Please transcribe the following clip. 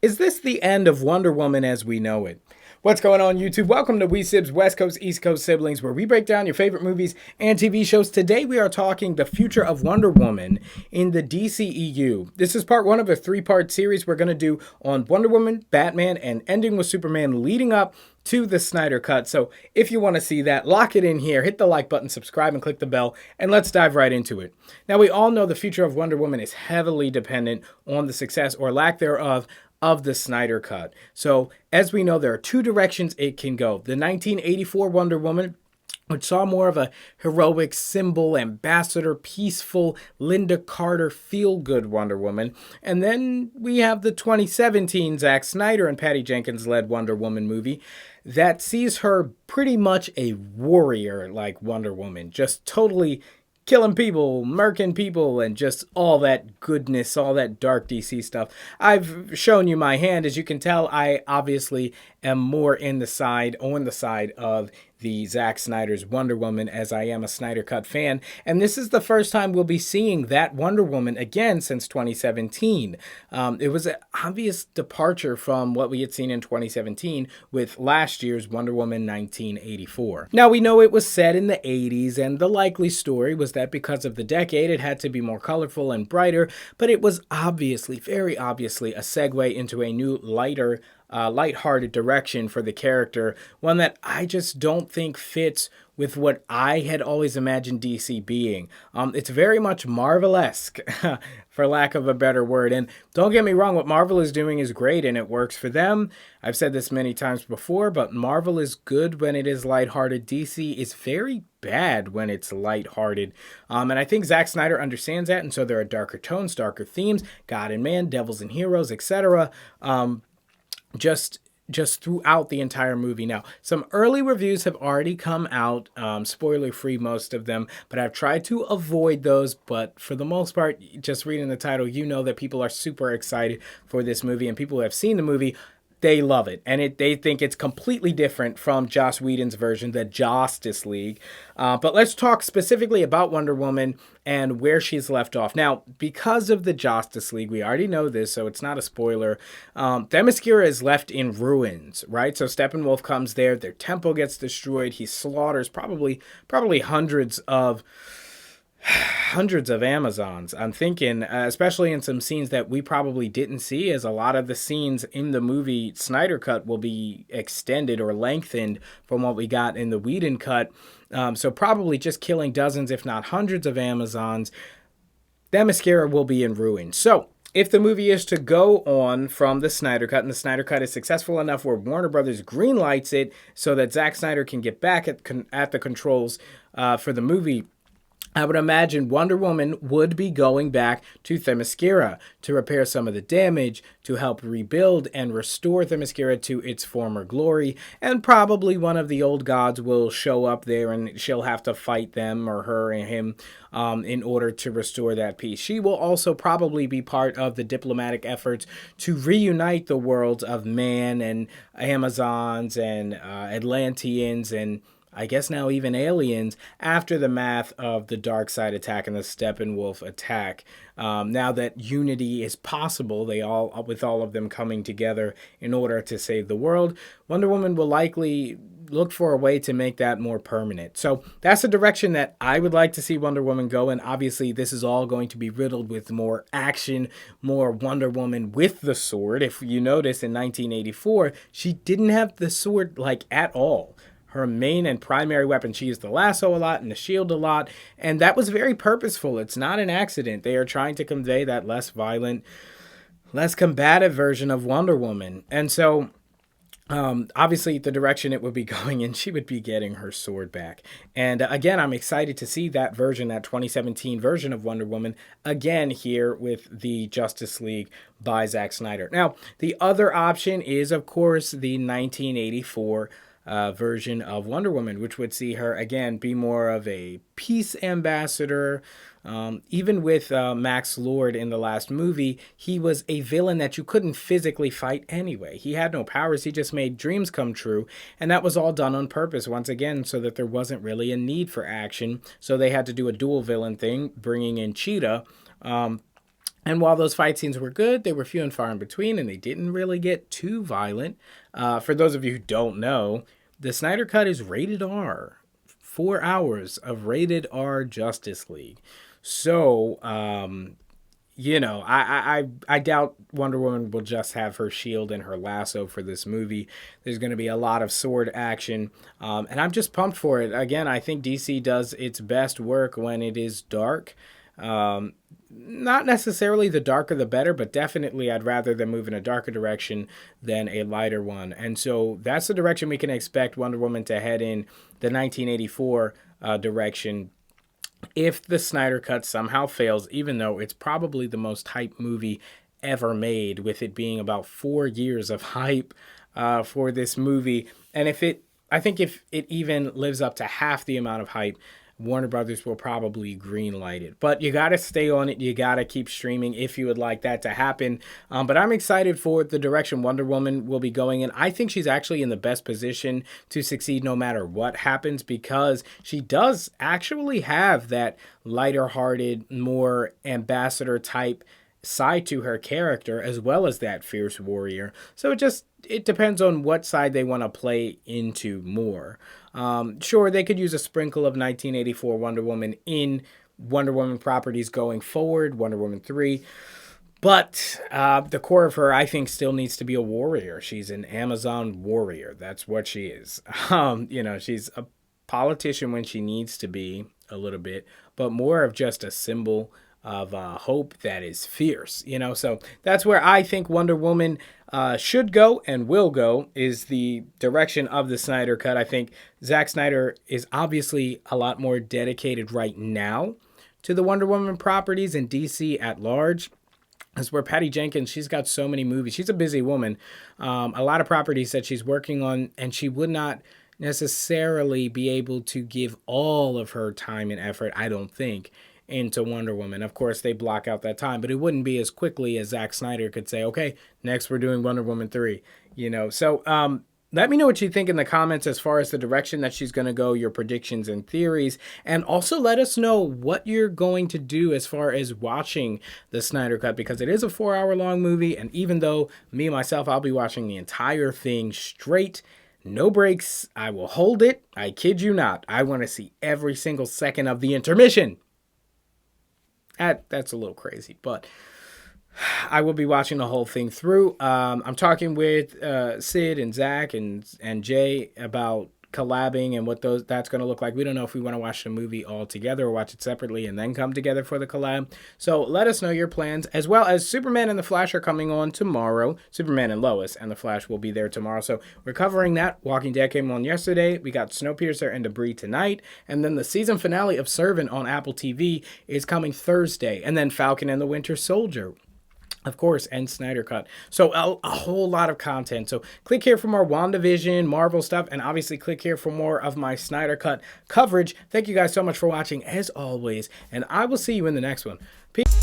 Is this the end of Wonder Woman as we know it? What's going on, YouTube? Welcome to We Sibs, West Coast, East Coast siblings, where we break down your favorite movies and TV shows. Today we are talking the future of Wonder Woman in the DCEU. This is part one of a three-part series we're going to do on Wonder Woman, Batman, and ending with Superman, leading up to the Snyder Cut. So if you want to see that, lock it in here, hit the like button, subscribe, and click the bell, and let's dive right into it. Now, we all know the future of Wonder Woman is heavily dependent on the success or lack thereof of the Snyder Cut. So, as we know, there are two directions it can go. The 1984 Wonder Woman, which saw more of a heroic symbol, ambassador, peaceful, Linda Carter, feel-good Wonder Woman. And then we have the 2017 Zack Snyder and Patty Jenkins-led Wonder Woman movie that sees her pretty much a warrior like Wonder Woman, just totally killing people, murking people, and just all that goodness, all that dark DC stuff. I've shown you my hand. As you can tell, I obviously am more on the side of the Zack Snyder's Wonder Woman, as I am a Snyder Cut fan. And this is the first time we'll be seeing that Wonder Woman again since 2017. It was an obvious departure from what we had seen in 2017 with last year's Wonder Woman 1984. Now, we know it was set in the 80s, and the likely story was that because of the decade, it had to be more colorful and brighter, but it was obviously, very obviously, a segue into a new, lighthearted direction for the character, one that I just don't think fits with what I had always imagined DC being. It's very much Marvel-esque, for lack of a better word. And don't get me wrong, what Marvel is doing is great and it works for them. I've said this many times before, but Marvel is good when it is lighthearted. DC is very bad when it's lighthearted. And I think Zack Snyder understands that, and so there are darker tones, darker themes, God and man, devils and heroes, etc. Just throughout the entire movie. Now, some early reviews have already come out, spoiler-free most of them, but I've tried to avoid those, but for the most part, just reading the title, you know that people are super excited for this movie, and people who have seen the movie, they love it, and they think it's completely different from Joss Whedon's version, the Justice League. But let's talk specifically about Wonder Woman and where she's left off. Now, because of the Justice League, we already know this, so it's not a spoiler. Themyscira is left in ruins, right? So Steppenwolf comes there, their temple gets destroyed, he slaughters probably hundreds of Amazons. I'm thinking, especially in some scenes that we probably didn't see, as a lot of the scenes in the movie Snyder Cut will be extended or lengthened from what we got in the Whedon Cut. So probably just killing dozens, if not hundreds of Amazons. Themyscira will be in ruin. So if the movie is to go on from the Snyder Cut, and the Snyder Cut is successful enough where Warner Brothers greenlights it so that Zack Snyder can get back at the controls for the movie, I would imagine Wonder Woman would be going back to Themyscira to repair some of the damage, to help rebuild and restore Themyscira to its former glory, and probably one of the old gods will show up there and she'll have to fight them, or her and him, in order to restore that peace. She will also probably be part of the diplomatic efforts to reunite the worlds of man and Amazons and Atlanteans and I guess now even aliens, after the math of the Darkseid attack and the Steppenwolf attack. Now that unity is possible, with all of them coming together in order to save the world, Wonder Woman will likely look for a way to make that more permanent. So that's the direction that I would like to see Wonder Woman go, and obviously this is all going to be riddled with more action, more Wonder Woman with the sword. If you notice, in 1984, she didn't have the sword at all. Her main and primary weapon, she used the lasso a lot and the shield a lot, and that was very purposeful. It's not an accident. They are trying to convey that less violent, less combative version of Wonder Woman. And so, obviously, the direction it would be going in, she would be getting her sword back. And again, I'm excited to see that version, that 2017 version of Wonder Woman, again here with the Justice League by Zack Snyder. Now, the other option is, of course, the 1984 version of Wonder Woman, which would see her again be more of a peace ambassador. Even with Max Lord in the last movie, he was a villain that you couldn't physically fight anyway. He had no powers, he just made dreams come true, and that was all done on purpose, once again, so that there wasn't really a need for action. So they had to do a dual villain thing, bringing in Cheetah, And while those fight scenes were good, they were few and far in between, and they didn't really get too violent. For those of you who don't know, the Snyder Cut is rated R. 4 hours of rated R Justice League. So, I doubt Wonder Woman will just have her shield and her lasso for this movie. There's going to be a lot of sword action, and I'm just pumped for it. Again, I think DC does its best work when it is dark. Not necessarily the darker the better, but definitely I'd rather them move in a darker direction than a lighter one. And so that's the direction we can expect Wonder Woman to head in, the 1984 direction. If the Snyder Cut somehow fails, even though it's probably the most hype movie ever made, with it being about 4 years of hype for this movie, and I think if it even lives up to half the amount of hype, Warner Brothers will probably greenlight it. But you got to stay on it. You got to keep streaming if you would like that to happen. But I'm excited for the direction Wonder Woman will be going in. I think she's actually in the best position to succeed no matter what happens, because she does actually have that lighter-hearted, more ambassador type side to her character, as well as that fierce warrior. So it depends on what side they want to play into more. Sure, they could use a sprinkle of 1984 Wonder Woman in Wonder Woman properties going forward, Wonder Woman 3. But the core of her, I think, still needs to be a warrior. She's an Amazon warrior. That's what she is. She's a politician when she needs to be a little bit, but more of just a symbol of hope that is fierce, So that's where I think Wonder Woman should go and will go, is the direction of the Snyder Cut. I think Zack Snyder is obviously a lot more dedicated right now to the Wonder Woman properties and DC at large. As where Patty Jenkins, she's got so many movies. She's a busy woman. A lot of properties that she's working on, and she would not necessarily be able to give all of her time and effort, I don't think, into Wonder Woman. Of course, they block out that time, but it wouldn't be as quickly as Zack Snyder could say, okay, next we're doing Wonder Woman 3, So let me know what you think in the comments as far as the direction that she's going to go, your predictions and theories, and also let us know what you're going to do as far as watching the Snyder Cut, because it is a 4-hour long movie, and even though myself, I'll be watching the entire thing straight, no breaks, I will hold it, I kid you not, I want to see every single second of the intermission. That's a little crazy, but I will be watching the whole thing through. I'm talking with Sid and Zach and Jay about collabing and what that's going to look like. We don't know if we want to watch the movie all together or watch it separately and then come together for the collab. So let us know your plans, as well as Superman and the Flash are coming on tomorrow. Superman and Lois and the Flash will be there tomorrow. So we're covering that. Walking Dead came on yesterday. We got Snowpiercer and Debris tonight. And then the season finale of Servant on Apple TV is coming Thursday. And then Falcon and the Winter Soldier, of course, and Snyder Cut. So a whole lot of content. So click here for more WandaVision, Marvel stuff, and obviously click here for more of my Snyder Cut coverage. Thank you guys so much for watching, as always, and I will see you in the next one. Peace.